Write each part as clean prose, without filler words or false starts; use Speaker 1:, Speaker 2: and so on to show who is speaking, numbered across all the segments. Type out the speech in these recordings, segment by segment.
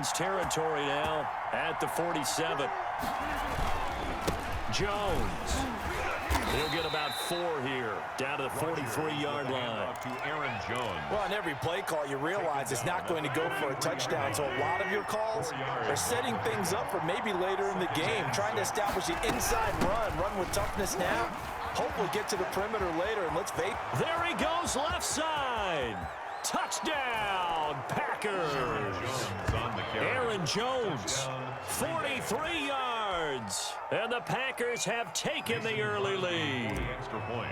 Speaker 1: Browns territory now at the 47. Jones. He'll get about 4 here, down to the 43-yard line.
Speaker 2: To Aaron Jones.
Speaker 3: Well, on every play call, you realize it's not going to go for a touchdown. So a lot of your calls are setting things up for maybe later in the game, trying to establish the inside run with toughness now. Hopefully get to the perimeter later, and let's vape.
Speaker 1: There he goes, left side. Touchdown, Packers. Aaron Jones, 43 yards. And the Packers have taken the early lead.
Speaker 2: Extra point.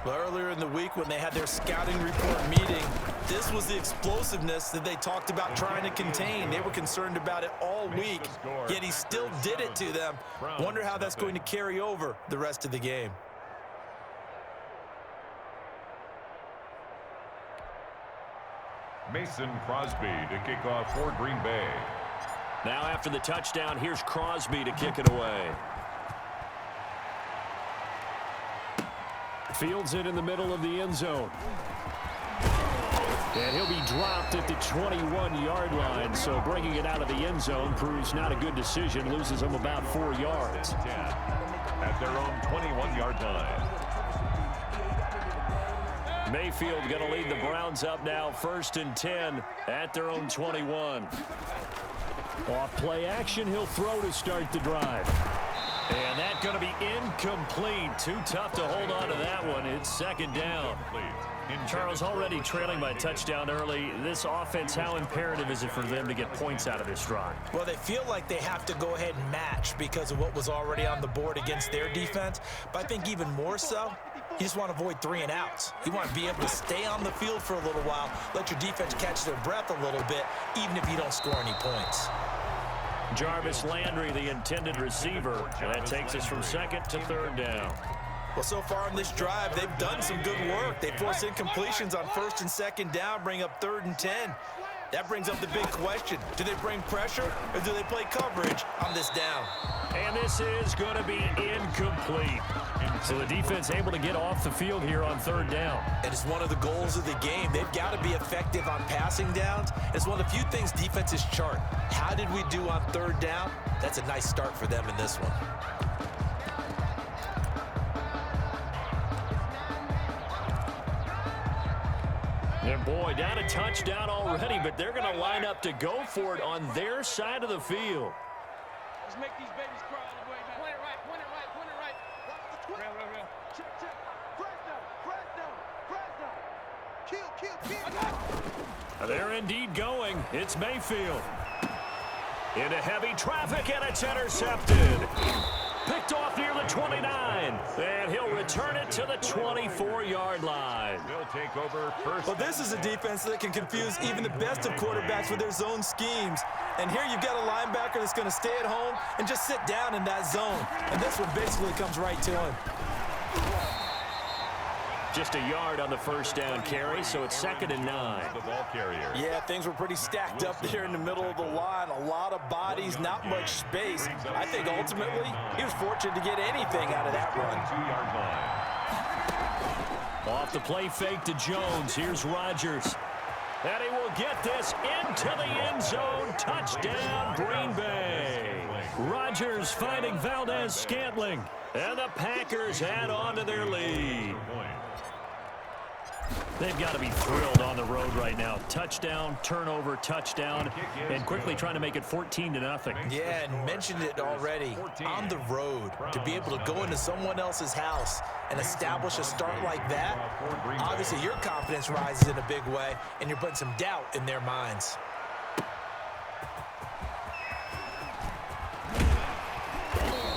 Speaker 3: Well, earlier in the week when they had their scouting report meeting, this was the explosiveness that they talked about trying to contain. They were concerned about it all week, yet he still did it to them. Wonder how that's going to carry over the rest of the game.
Speaker 2: Mason Crosby to kick off for Green Bay.
Speaker 1: Now after the touchdown, here's Crosby to kick it away. Fields it in the middle of the end zone. And he'll be dropped at the 21-yard line, so bringing it out of the end zone proves not a good decision, loses him about 4 yards.
Speaker 2: At their own 21-yard line.
Speaker 1: Mayfield going to lead the Browns up now, 1st and 10 at their own 21. Off play action, he'll throw to start the drive. And that's going to be incomplete. Too tough to hold on to that one. It's 2nd down. Charles, already trailing by a touchdown early. This offense, how imperative is it for them to get points out of this drive?
Speaker 3: Well, they feel like they have to go ahead and match because of what was already on the board against their defense. But I think even more so, you just want to avoid 3 and outs. You want to be able to stay on the field for a little while, let your defense catch their breath a little bit, even if you don't score any points.
Speaker 1: Jarvis Landry, the intended receiver. That takes us from 2nd to 3rd down.
Speaker 3: Well, so far on this drive, they've done some good work. They forced incompletions on 1st and 2nd down, bring up 3rd and 10. That brings up the big question. Do they bring pressure or do they play coverage on this down?
Speaker 1: And this is going to be incomplete. So the defense able to get off the field here on 3rd down.
Speaker 3: And it's one of the goals of the game. They've got to be effective on passing downs. It's one of the few things defenses chart. How did we do on 3rd down? That's a nice start for them in this one.
Speaker 1: And boy, down a touchdown already, but they're going to line up to go for it on their side of the field.
Speaker 4: Let's make these babies cry all the way, man. Point it right, point it right, point it right. Real. Check. Kill.
Speaker 1: They're indeed going. It's Mayfield. Into heavy traffic, and it's intercepted. Picked off near the 29, and he'll return it to the 24-yard line.
Speaker 2: He'll take over first.
Speaker 3: Well, this is a defense that can confuse even the best of quarterbacks with their zone schemes. And here you've got a linebacker that's going to stay at home and just sit down in that zone. And this one basically comes right to him.
Speaker 1: Just a yard on the 1st down carry, so it's 2nd and 9.
Speaker 2: The ball carrier.
Speaker 3: Yeah, things were pretty stacked up there in the middle of the line. A lot of bodies, not much space. I think ultimately he was fortunate to get anything out of that run.
Speaker 2: 2-yard line.
Speaker 1: Off the play fake to Jones. Here's Rodgers. And he will get this into the end zone. Touchdown, Green Bay. Rodgers finding Valdez-Scantling. And the Packers add on to their lead. They've got to be thrilled on the road right now. Touchdown, turnover, touchdown, and quickly trying to make it 14-0.
Speaker 3: Yeah, and mentioned it already. On the road, to be able to go into someone else's house and establish a start like that, obviously your confidence rises in a big way, and you're putting some doubt in their minds.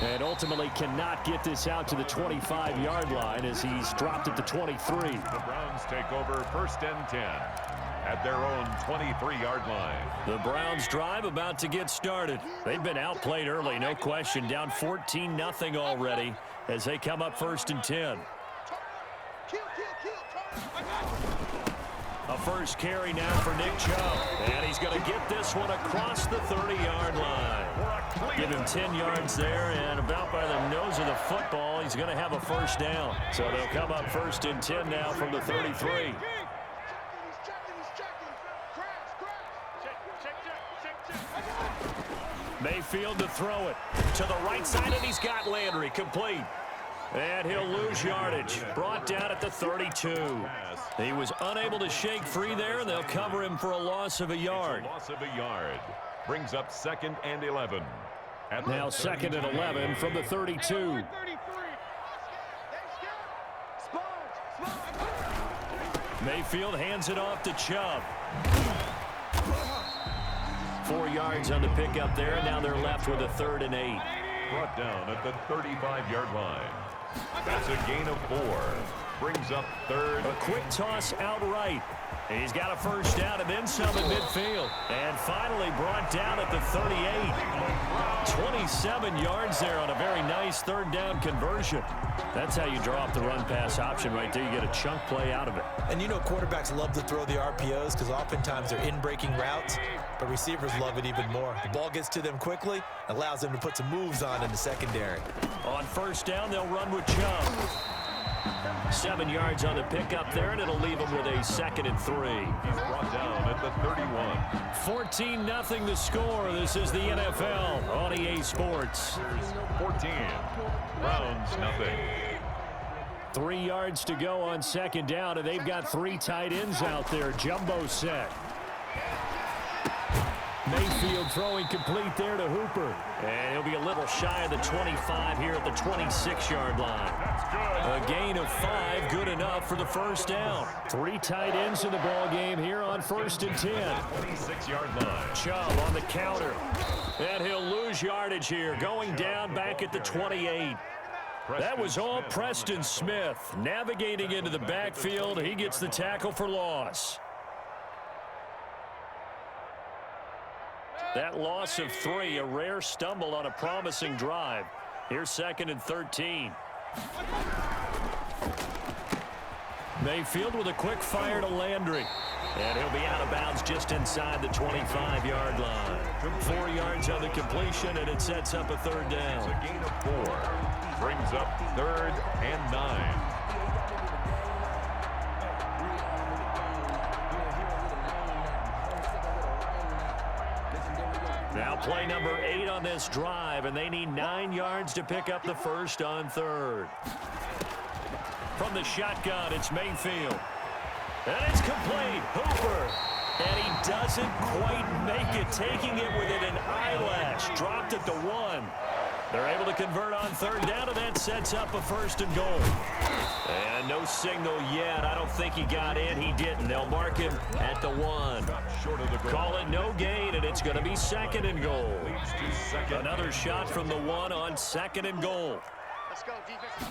Speaker 1: And ultimately cannot get this out to the 25-yard line as he's dropped at the 23.
Speaker 2: The Browns take over 1st and 10 at their own 23-yard line.
Speaker 1: The Browns drive about to get started. They've been outplayed early, no question. Down 14-0 already as they come up 1st and 10. A first carry now for Nick Chubb. And he's going to get this one across the 30-yard line. Give him 10 yards there, and about by the nose of the football, he's going to have a 1st down. So they'll come up 1st and 10 now from the 33.
Speaker 4: Check.
Speaker 1: Mayfield to throw it to the right side, and he's got Landry complete. And he'll lose yardage. Brought down at the 32. He was unable to shake free there, and they'll cover him for a loss of a yard.
Speaker 2: Loss of a yard. Brings up 2nd and 11.
Speaker 1: Now 2nd and 11 from the 32. Mayfield hands it off to Chubb. 4 yards on the pickup there, and now they're left with a 3rd and 8.
Speaker 2: Brought down at the 35-yard line. That's a gain of 4. Brings up 3rd.
Speaker 1: A quick toss outright. He's got a first down and then some in midfield. And finally brought down at the 38. 27 yards there on a very nice 3rd down conversion. That's how you draw up the run-pass option right there. You get a chunk play out of it.
Speaker 3: And you know quarterbacks love to throw the RPOs because oftentimes they're in-breaking routes, but receivers love it even more. The ball gets to them quickly, allows them to put some moves on in the secondary.
Speaker 1: On first down, they'll run with Chubb. 7 yards on the pickup there, and it'll leave them with a 2nd and 3.
Speaker 2: Brought down at the 31.
Speaker 1: 14-0 the score. This is the NFL on EA Sports.
Speaker 2: 14. Browns nothing.
Speaker 1: 3 yards to go on 2nd down, and they've got 3 tight ends out there. Jumbo set. Mayfield throwing complete there to Hooper. And he'll be a little shy of the 25 here at the 26-yard line. A gain of 5, good enough for the first down. 3 tight ends in the ball game here on 1st and 10.
Speaker 2: 26-yard line.
Speaker 1: Chubb on the counter. And he'll lose yardage here, going down back at the 28. That was all Preston Smith. Navigating into the backfield, he gets the tackle for loss. That loss of 3, a rare stumble on a promising drive. Here's 2nd and 13. Mayfield with a quick fire to Landry. And he'll be out of bounds just inside the 25-yard line. 4 yards on the completion, and it sets up a 3rd down.
Speaker 2: It's a gain of 4. Brings up 3rd and 9.
Speaker 1: Now play number 8 on this drive, and they need 9 yards to pick up the first on 3rd. From the shotgun, it's Mayfield. And it's complete. Hooper. And he doesn't quite make it, taking it within an eyelash. Dropped at the 1. They're able to convert on 3rd down, and that sets up a 1st and goal. And no signal yet. I don't think he got in. He didn't. They'll mark him at the 1. Call it no gain, and it's going to be 2nd and goal. Another shot from the 1 on 2nd and goal.
Speaker 4: Let's go, defense.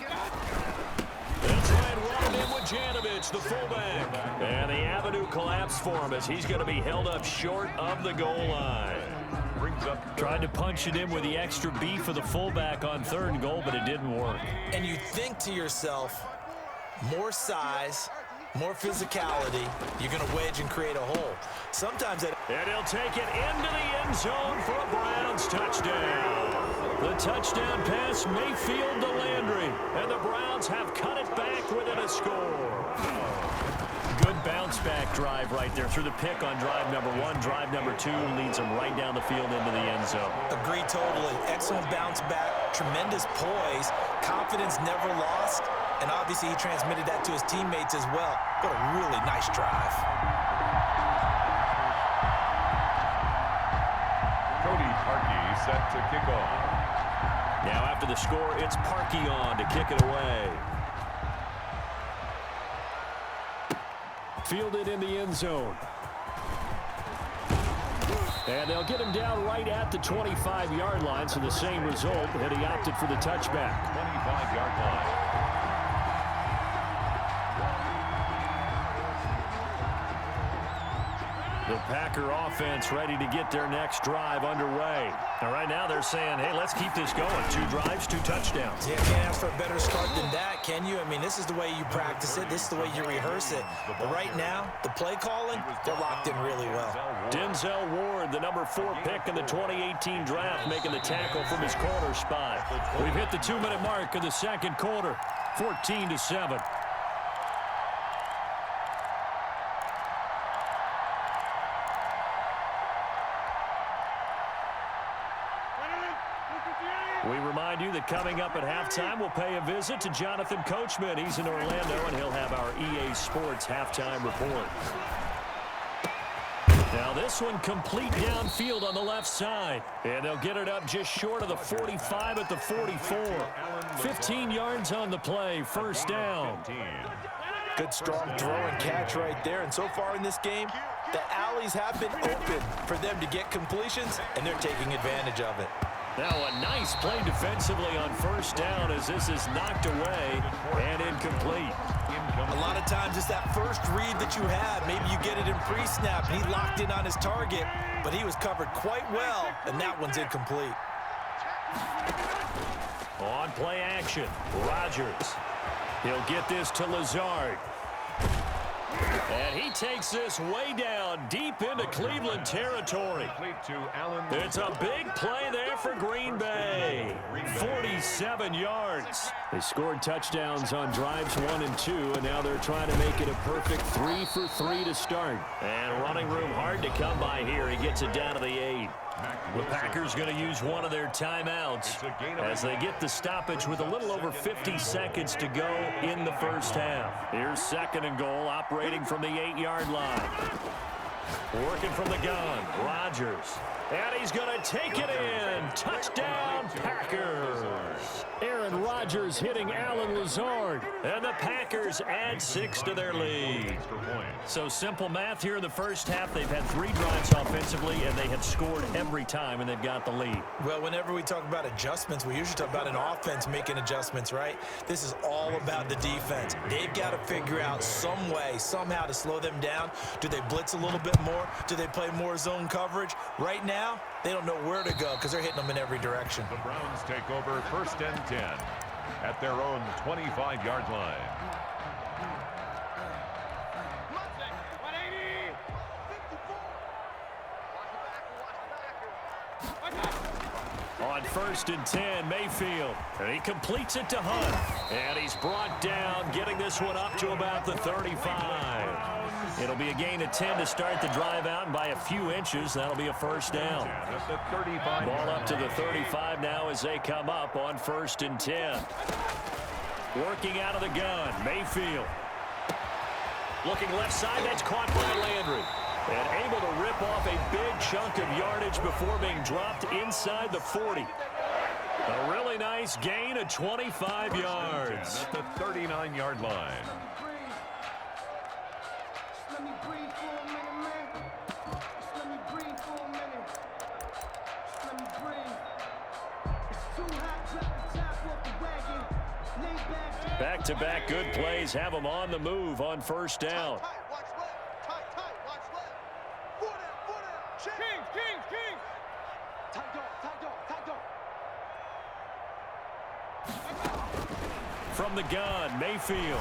Speaker 1: They'll try and run it in with Janovich, the fullback. And the avenue collapsed for him as he's going to be held up short of the goal line. Tried to punch it in with the extra beef of the fullback on 3rd and goal, but it didn't work.
Speaker 3: And you think to yourself, more size, more physicality, you're going to wedge and create a hole. Sometimes that...
Speaker 1: And he'll take it into the end zone for a Browns touchdown. The touchdown pass, Mayfield to Landry. And the Browns have cut it back within a score. Good bounce-back drive right there through the pick on drive number 1. Drive number 2 leads them right down the field into the end zone.
Speaker 3: Agree totally. Excellent bounce back, tremendous poise, confidence never lost, and obviously he transmitted that to his teammates as well. What a really nice drive.
Speaker 2: Cody Parkey set to kick off.
Speaker 1: Now after the score, it's Parkey on to kick it away. Fielded in the end zone. And they'll get him down right at the 25-yard line, so the same result, and he opted for the touchback.
Speaker 2: 25-yard line.
Speaker 1: The Packer offense ready to get their next drive underway. And right now they're saying, hey, let's keep this going. 2 drives, 2 touchdowns.
Speaker 3: Yeah, can't ask for a better start than that, can you? I mean, this is the way you practice it. This is the way you rehearse it. But right now, the play calling, they're locked in really well. Denzel
Speaker 1: Ward, the number 4 pick in the 2018 draft, making the tackle from his corner spot. We've hit the 2-minute mark of the 2nd quarter, 14-7. We remind you that coming up at halftime, we'll pay a visit to Jonathan Coachman. He's in Orlando, and he'll have our EA Sports halftime report. Now this one complete downfield on the left side. And they'll get it up just short of the 45 at the 44. 15 yards on the play, first down.
Speaker 3: Good strong throw and catch right there. And so far in this game, the alleys have been open for them to get completions, and they're taking advantage of it.
Speaker 1: Now a nice play defensively on first down as this is knocked away and incomplete.
Speaker 3: A lot of times it's that first read that you have. Maybe you get it in pre-snap, and he locked in on his target, but he was covered quite well, and that one's incomplete.
Speaker 1: On play action, Rodgers. He'll get this to Lazard. And he takes this way down, deep into Cleveland territory. It's a big play there for Green Bay. 47 yards. They scored touchdowns on drives 1 and 2, and now they're trying to make it a perfect 3 for 3 to start. And running room hard to come by here. He gets it down to the 8. The Packers going to use one of their timeouts as they get the stoppage with a little over 50 seconds to go in the first half. Here's second and goal, operating from the 8-yard line. Working from the gun, Rodgers. And he's going to take it in. Touchdown, Packers. Aaron Rodgers hitting Alan Lazard. And the Packers add 6 to their lead. So simple math here in the first half. They've had 3 drives offensively, and they have scored every time, and they've got the lead.
Speaker 3: Well, whenever we talk about adjustments, we usually talk about an offense making adjustments, right? This is all about the defense. They've got to figure out some way, somehow to slow them down. Do they blitz a little bit more? Do they play more zone coverage? Right now, they don't know where to go because they're hitting them in every direction.
Speaker 2: The Browns take over first and 10 at their own 25-yard line.
Speaker 1: On first and 10, Mayfield. And he completes it to Hunt. And he's brought down, getting this one up to about the 35. It'll be a gain of 10 to start the drive out, and by a few inches, that'll be a first down. Ball up to the 35 now as they come up on first and 10. Working out of the gun, Mayfield. Looking left side, that's caught by Landry. And able to rip off a big chunk of yardage before being dropped inside the 40. A really nice gain of 25 yards.
Speaker 2: At the 39-yard line.
Speaker 1: Back-to-back good plays have them on the move on first down. From the gun, Mayfield.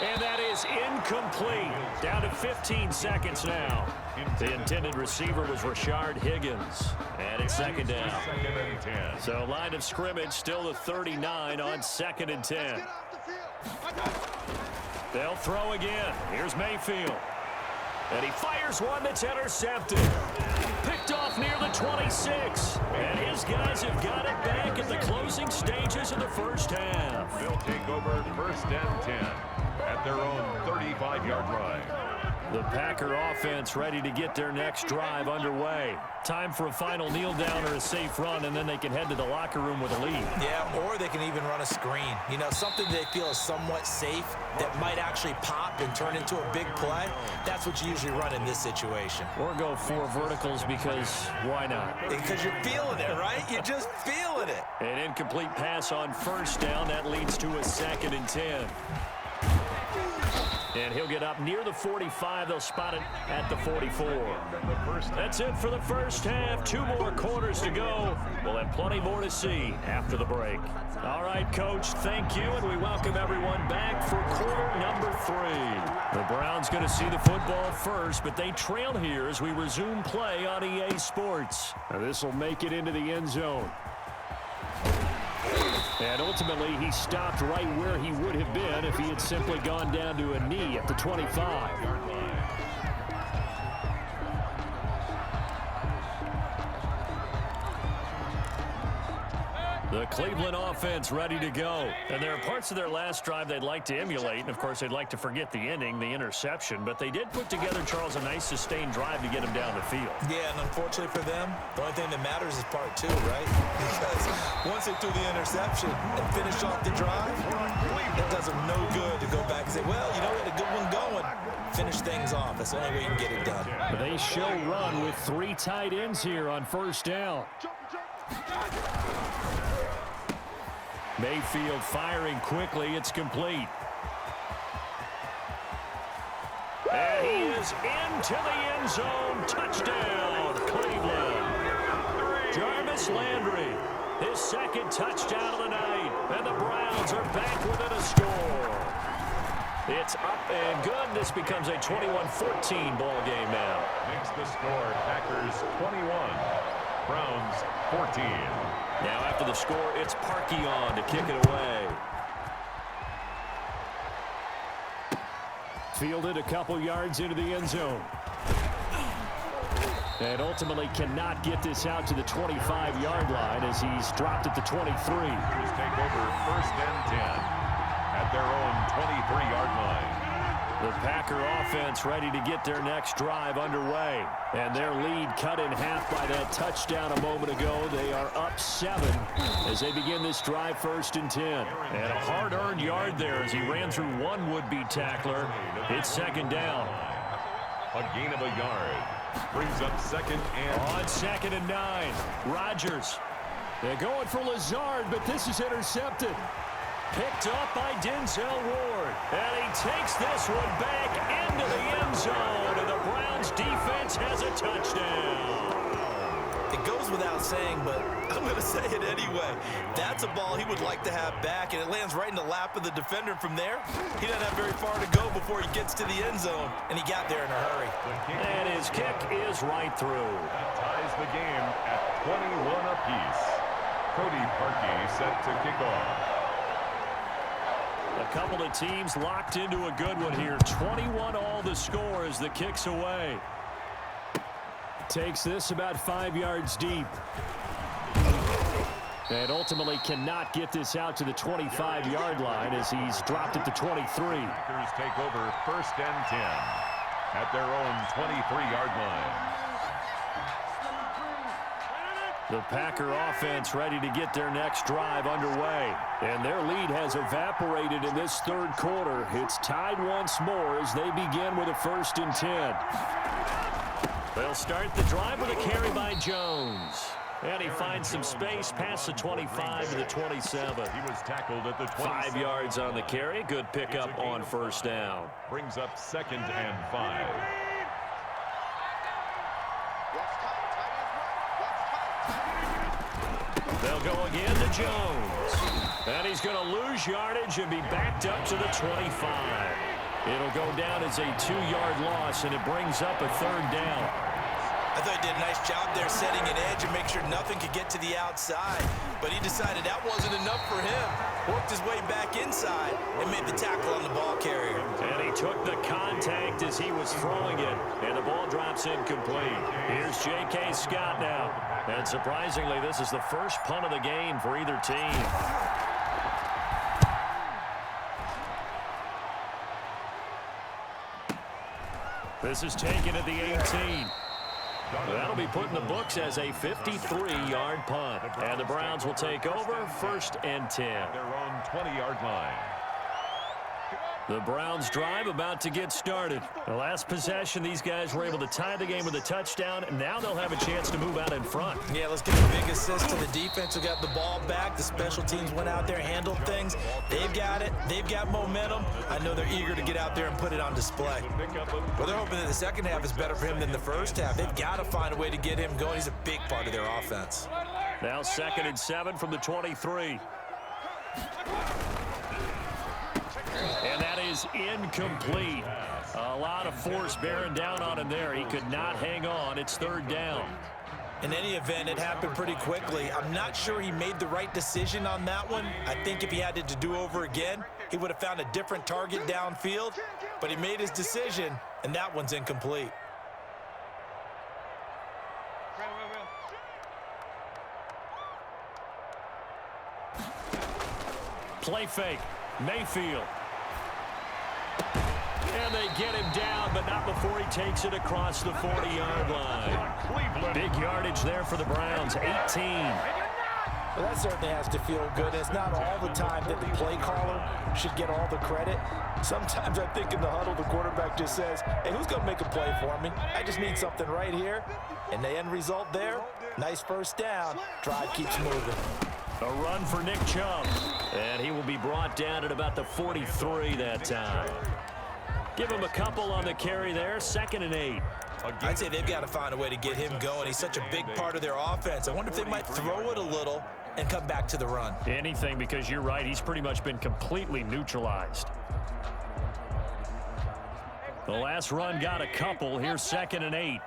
Speaker 1: And that is incomplete. Down to 15 seconds now. The intended receiver was Rashard Higgins. And it's second down. So line of scrimmage still the 39 on second and 10. They'll throw again. Here's Mayfield. And he fires one that's intercepted. Picked off near the 26. And his guys have got it back at the closing stages of the first half.
Speaker 2: They'll take over first and 10 at their own 35-yard line.
Speaker 1: The Packer offense ready to get their next drive underway. Time for a final kneel down or a safe run, and then they can head to the locker room with a lead.
Speaker 3: Yeah, or they can even run a screen. You know, something they feel is somewhat safe that might actually pop and turn into a big play. That's what you usually run in this situation.
Speaker 1: Or go 4 verticals because why not?
Speaker 3: Because you're feeling it, right? You're just feeling it.
Speaker 1: An incomplete pass on first down. That leads to a second and 10. And he'll get up near the 45. They'll spot it at the 44. That's it for the first half. 2 more quarters to go. We'll have plenty more to see after the break. All right, Coach, thank you, and we welcome everyone back for quarter number 3. The Browns going to see the football first, but they trail here as we resume play on EA Sports. Now, this will make it into the end zone. And ultimately, he stopped right where he would have been if he had simply gone down to a knee at the 25. The Cleveland offense ready to go. And there are parts of their last drive they'd like to emulate. And, of course, they'd like to forget the ending, the interception. But they did put together, Charles, a nice sustained drive to get them down the field.
Speaker 3: Yeah, and unfortunately for them, the only thing that matters is part two, right? Because once they threw the interception and finished off the drive, it does them no good to go back and say, well, you know, we had a good one going. Finish things off. That's the only way you can get it done.
Speaker 1: They show run with 3 tight ends here on first down. Mayfield firing quickly. It's complete. And he is into the end zone. Touchdown, Cleveland. Jarvis Landry, his second touchdown of the night. And the Browns are back within a score. It's up and good. This becomes a 21-14 ball game now.
Speaker 2: Makes the score Packers 21, Browns 14.
Speaker 1: Now after the score, it's Parkey on to kick it away. Fielded a couple yards into the end zone. And ultimately cannot get this out to the 25-yard line as he's dropped at the 23.
Speaker 2: Packers take over first and 10 at their own 23-yard line.
Speaker 1: The Packer offense ready to get their next drive underway. And their lead cut in half by that touchdown a moment ago. They are up 7 as they begin this drive first and 10. And a hard-earned yard there as he ran through one would-be tackler. It's second down.
Speaker 2: A gain of a yard. Brings up second and...
Speaker 1: On second and 9. Rodgers. They're going for Lazard, but this is intercepted. Picked up by Denzel Ward. And he takes this one back into the end zone. And the Browns defense has a touchdown.
Speaker 3: It goes without saying, but I'm going to say it anyway. That's a ball he would like to have back, and it lands right in the lap of the defender from there. He doesn't have very far to go before he gets to the end zone, and he got there in a hurry.
Speaker 1: And his kick is right through.
Speaker 2: That ties the game at 21 apiece. Cody Parkey set to kick off.
Speaker 1: A couple of teams locked into a good one here. 21 all the score as the kick's away. Takes this about 5 yards deep. And ultimately cannot get this out to the 25-yard line as he's dropped at the 23.
Speaker 2: Packers take over first and 10 at their own 23-yard line.
Speaker 1: The Packer offense ready to get their next drive underway. And their lead has evaporated in this third quarter. It's tied once more as they begin with a first and 10. They'll start the drive with a carry by Jones. And he finds some space past the 25 to the 27.
Speaker 2: He was tackled at the 27.
Speaker 1: 5 yards on the carry. Good pickup on first down.
Speaker 2: Brings up second and 5.
Speaker 1: They'll go again to Jones. And he's going to lose yardage and be backed up to the 25. It'll go down as a 2-yard loss, and it brings up a third down.
Speaker 3: I thought he did a nice job there setting an edge and make sure nothing could get to the outside. But he decided that wasn't enough for him. Worked his way back inside and made the tackle on the ball carrier.
Speaker 1: And he took the contact as he was throwing it. And the ball drops incomplete. Here's J.K. Scott now. And surprisingly, this is the first punt of the game for either team. This is taken at the 18. That'll be put in the books as a 53-yard punt. And the Browns will take over first and 10.
Speaker 2: Their own 20-yard line.
Speaker 1: The Browns drive about to get started. The last possession, these guys were able to tie the game with a touchdown. And now they'll have a chance to move out in front.
Speaker 3: Yeah, let's give a big assist to the defense who got the ball back. The special teams went out there, handled things. They've got it. They've got momentum. I know they're eager to get out there and put it on display. Well, they're hoping that the second half is better for him than the first half. They've got to find a way to get him going. He's a big part of their offense.
Speaker 1: Now 2nd and 7 from the 23. And that is incomplete. A lot of force bearing down on him there. He could not hang on. It's third down.
Speaker 3: In any event, it happened pretty quickly. I'm not sure he made the right decision on that one. I think if he had it to do over again, he would have found a different target downfield. But he made his decision, and that one's incomplete.
Speaker 1: Play fake. Mayfield. And they get him down, but not before he takes it across the 40-yard line. Big yardage there for the Browns, 18.
Speaker 3: Well, that certainly has to feel good. It's not all the time that the play caller should get all the credit. Sometimes I think in the huddle, the quarterback just says, hey, who's going to make a play for me? I just need something right here. And the end result there, nice first down. Drive keeps moving.
Speaker 1: A run for Nick Chubb. And he will be brought down at about the 43 that time. Give him a couple on the carry there, 2nd and 8.
Speaker 3: I'd say they've got to find a way to get him going. He's such a big part of their offense. I wonder if they might throw it a little and come back to the run.
Speaker 1: Anything, because you're right, he's pretty much been completely neutralized. The last run got a couple. Here's 2nd and 8.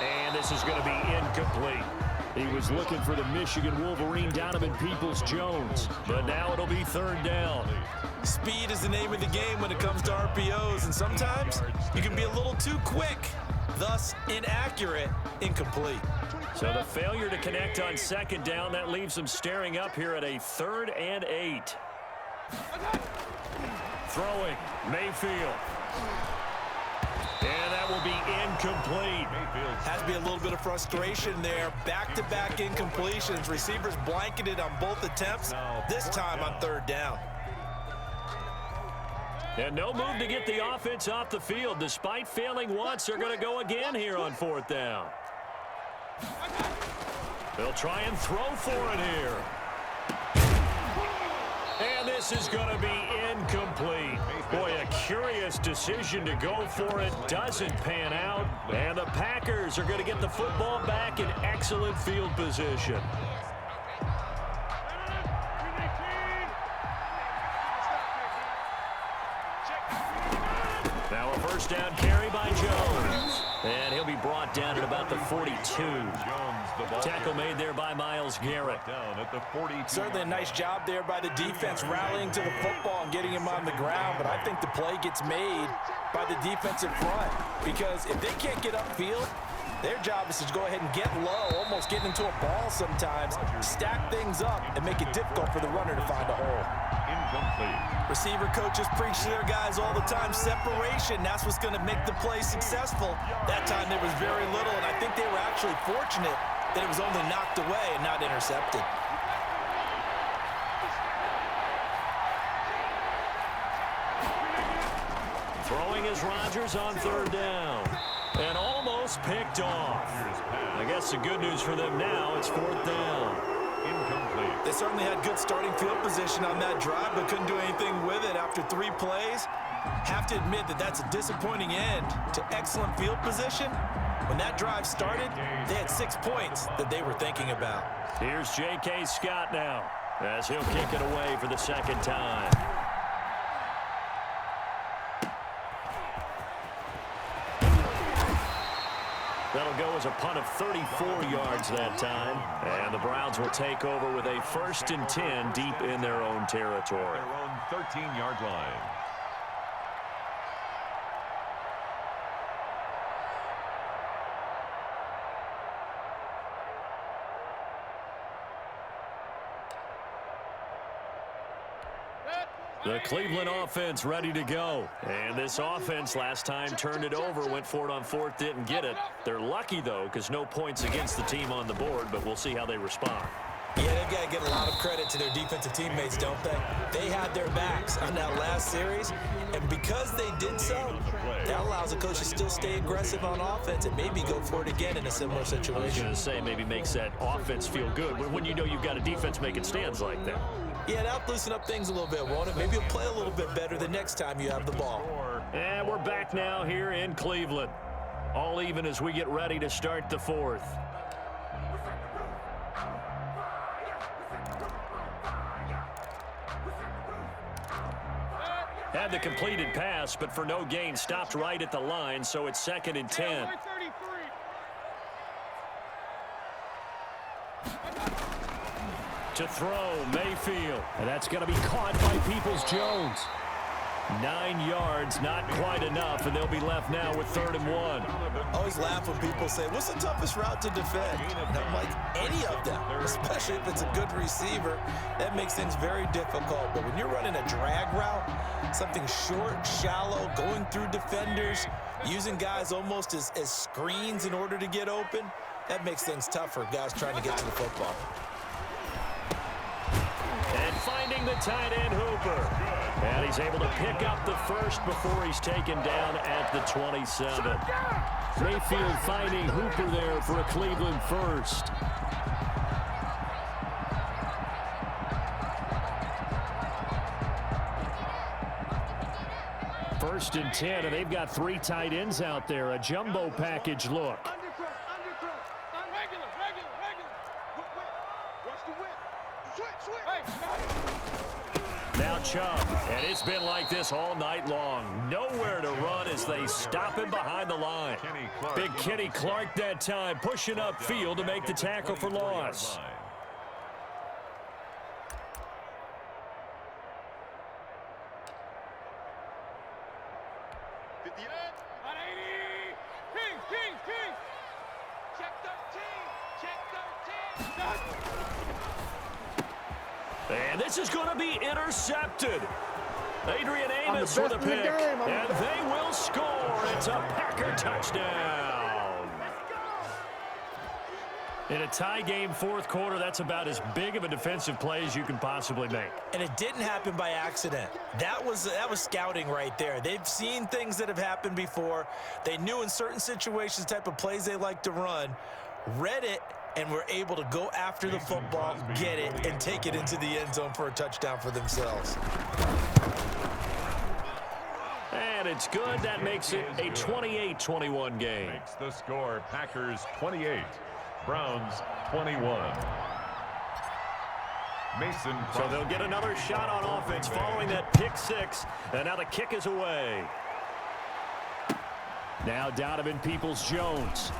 Speaker 1: And this is going to be incomplete. He was looking for the Michigan Wolverine, Donovan Peoples-Jones. But now it'll be 3rd down.
Speaker 3: Speed is the name of the game when it comes to RPOs, and sometimes you can be a little too quick, thus inaccurate, incomplete.
Speaker 1: So the failure to connect on 2nd down, that leaves them staring up here at a 3rd and 8. Throwing, Mayfield. And that will be incomplete.
Speaker 3: Has to be a little bit of frustration there. Back-to-back incompletions. Receivers blanketed on both attempts, this time on 3rd down.
Speaker 1: And no move to get the offense off the field. Despite failing once, they're going to go again here on 4th down. They'll try and throw for it here. And this is going to be incomplete. Boy, a curious decision to go for it. Doesn't pan out. And the Packers are going to get the football back in excellent field position. Now a 1st down carry by Jones. And he'll be brought down at about the 42. Tackle made there by Myles Garrett.
Speaker 3: Certainly a nice job there by the defense rallying to the football and getting him on the ground, but I think the play gets made by the defensive front because if they can't get upfield, their job is to go ahead and get low, almost get into a ball sometimes, stack things up, and make it difficult for the runner to find a hole.
Speaker 2: Incomplete.
Speaker 3: Receiver coaches preach to their guys all the time, separation, that's what's going to make the play successful. That time there was very little, and I think they were actually fortunate that it was only knocked away and not intercepted.
Speaker 1: Throwing is Rodgers on 3rd down. And almost picked off. I guess the good news for them now, it's 4th down.
Speaker 2: Incomplete.
Speaker 3: They certainly had good starting field position on that drive, but couldn't do anything with it after 3 plays. Have to admit that that's a disappointing end to excellent field position. When that drive started, they had 6 points that they were thinking about.
Speaker 1: Here's J.K. Scott now as he'll kick it away for the 2nd time. That'll go as a punt of 34 yards that time. And the Browns will take over with a 1st and 10 deep in their own territory.
Speaker 2: Their own 13-yard line.
Speaker 1: The Cleveland offense ready to go. And this offense last time turned it over, went for it on 4th, didn't get it. They're lucky, though, because no points against the team on the board, but we'll see how they respond.
Speaker 3: Yeah, they've got to give a lot of credit to their defensive teammates, don't they? They had their backs on that last series, and because they did so, that allows the coach to still stay aggressive on offense and maybe go for it again in a similar situation.
Speaker 1: I was going to say maybe makes that offense feel good when you know you've got a defense making stands like that.
Speaker 3: Yeah, that'll loosen up things a little bit, won't it? Maybe you'll play a little bit better the next time you have the ball.
Speaker 1: And we're back now here in Cleveland. All even as we get ready to start the 4th. Had the completed pass, but for no gain, stopped right at the line, so it's 2nd and 10. To throw, Mayfield. And that's going to be caught by Peoples-Jones. 9 yards, not quite enough, and they'll be left now with 3rd and 1.
Speaker 3: I always laugh when people say, what's the toughest route to defend? And I'm like, any of them, especially if it's a good receiver. That makes things very difficult. But when you're running a drag route, something short, shallow, going through defenders, using guys almost as screens in order to get open, that makes things tough for guys trying to get to the football.
Speaker 1: And finding the tight end, Hooper. And he's able to pick up the first before he's taken down at the 27. Mayfield finding Hooper there for a Cleveland first. First and 10, and they've got 3 tight ends out there. A jumbo package look. Now Chubb, and it's been like this all night long. Nowhere to run as they stop him behind the line. Big Kenny Clark that time, pushing upfield to make the tackle for loss. And this is going to be intercepted. Adrian Amos for the pick. And they will score. It's a Packer touchdown. In a tie game, 4th quarter, that's about as big of a defensive play as you can possibly make.
Speaker 3: And it didn't happen by accident. That was scouting right there. They've seen things that have happened before. They knew in certain situations the type of plays they like to run, read it, and were able to go after the football, get it, and take it into the end zone for a touchdown for themselves.
Speaker 1: And it's good. That makes it a 28-21 game.
Speaker 2: Makes the score Packers 28, Browns 21. Mason.
Speaker 1: So they'll get another shot on offense following that pick 6, and now the kick is away. Now Donovan Peoples-Jones.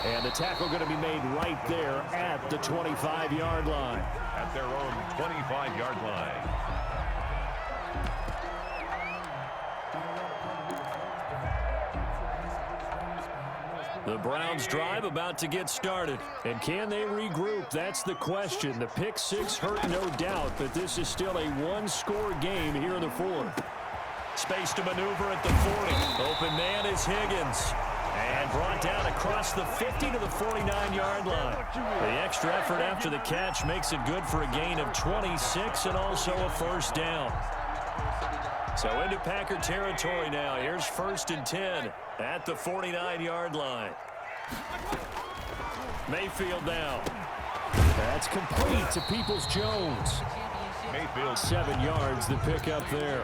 Speaker 1: And the tackle going to be made right there at the 25-yard line.
Speaker 2: At their own 25-yard line.
Speaker 1: The Browns drive about to get started. And can they regroup? That's the question. The pick 6 hurt, no doubt, but this is still a 1-score game here in the 4th. Space to maneuver at the 40. Open man is Higgins. And brought down across the 50 to the 49-yard line. The extra effort after the catch makes it good for a gain of 26 and also a first down. So into Packer territory now. Here's 1st and 10 at the 49-yard line. Mayfield now. That's complete to Peoples-Jones.
Speaker 2: Mayfield.
Speaker 1: 7 yards to pick up there.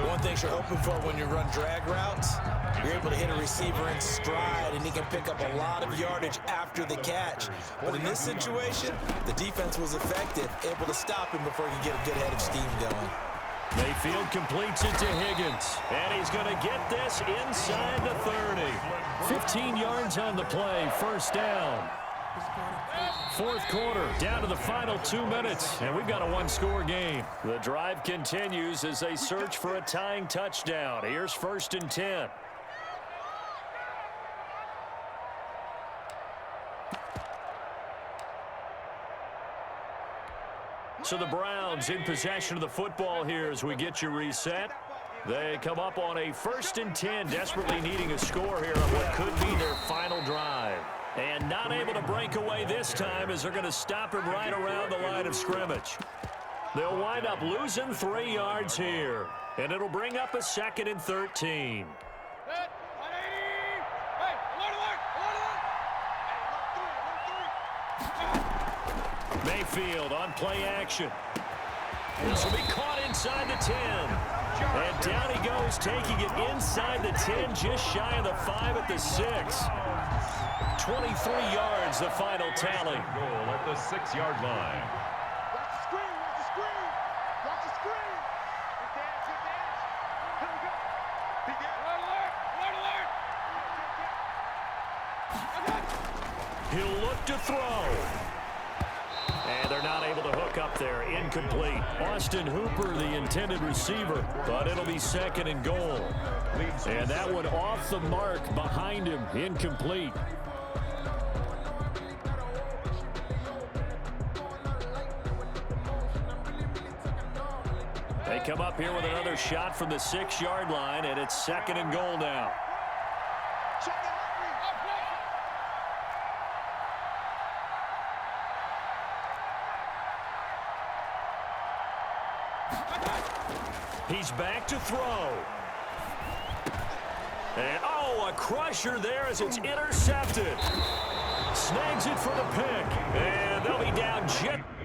Speaker 3: One thing you're hoping for when you run drag routes, you're able to hit a receiver in stride, and he can pick up a lot of yardage after the catch. But in this situation, the defense was effective, able to stop him before he could get a good head of steam going.
Speaker 1: Mayfield completes it to Higgins, and he's going to get this inside the 30. 15 yards on the play, first down. 4th quarter, down to the final 2 minutes, and we've got a 1-score game. The drive continues as they search for a tying touchdown. Here's 1st and 10. So the Browns in possession of the football here as we get you reset. They come up on a 1st and 10, desperately needing a score here on what could be their final drive. And not able to break away this time as they're going to stop him right around the line of scrimmage. They'll wind up losing 3 yards here. And it'll bring up a 2nd and 13. Mayfield on play action. This will be caught inside the 10. And down he goes, taking it inside the 10, just shy of the 5 at the 6. 23 yards, the final tally.
Speaker 2: Goal at the 6-yard line.
Speaker 4: Watch the screen, watch the screen. Watch the screen. Good dance, good dance. Here we go. Big dance. Alert, alert, alert.
Speaker 1: He'll look to throw. And they're not able to hook up there. Incomplete. Austin Hooper, the intended receiver, but it'll be second and goal. And that one off the mark behind him. Incomplete. They come up here with another shot from the 6-yard line, and it's second and goal now. He's back to throw. And, oh, a crusher there as it's intercepted. Snags it for the pick. And they'll be down just...